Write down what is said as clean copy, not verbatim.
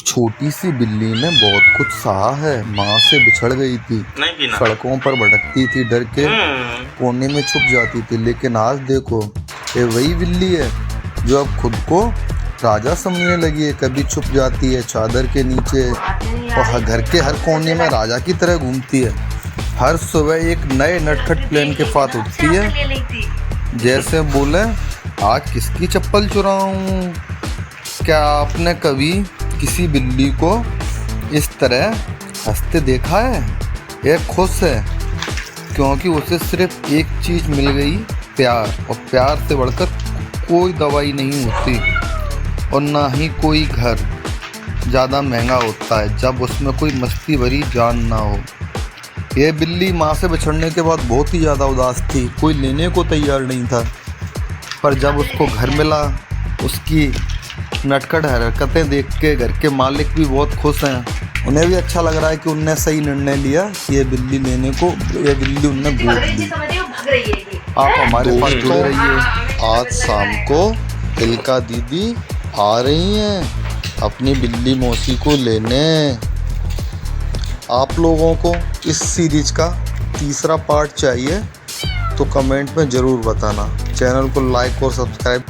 छोटी सी बिल्ली ने बहुत कुछ सहा है। माँ से बिछड़ गई थी, सड़कों पर भटकती थी, डर के कोने में छुप जाती थी। लेकिन आज देखो, ये वही बिल्ली है जो अब खुद को राजा समझने लगी है। कभी छुप जाती है चादर के नीचे और घर के हर कोने में राजा की तरह घूमती है। हर सुबह एक नए नटखट प्लान के साथ उठती है, जैसे बोले आज किसकी चप्पल चुराऊं। क्या आपने कभी किसी बिल्ली को इस तरह हंसते देखा है? यह खुश है क्योंकि उसे सिर्फ एक चीज़ मिल गई, प्यार। और प्यार से बढ़कर कोई दवाई नहीं होती और ना ही कोई घर ज़्यादा महंगा होता है जब उसमें कोई मस्ती भरी जान ना हो। यह बिल्ली माँ से बिछड़ने के बाद बहुत ही ज़्यादा उदास थी, कोई लेने को तैयार नहीं था। पर जब उसको घर मिला, उसकी नटखट हरकतें देख के घर के मालिक भी बहुत खुश हैं। उन्हें भी अच्छा लग रहा है कि उनने सही निर्णय लिया कि ये बिल्ली लेने को, ये बिल्ली उनने गोद ली। आप हमारे साथ जुड़े रहिए। आज शाम को तिलका दीदी आ रही हैं अपनी बिल्ली मौसी को लेने। आप लोगों को इस सीरीज का तीसरा पार्ट चाहिए तो कमेंट में ज़रूर बताना। चैनल को लाइक और सब्सक्राइब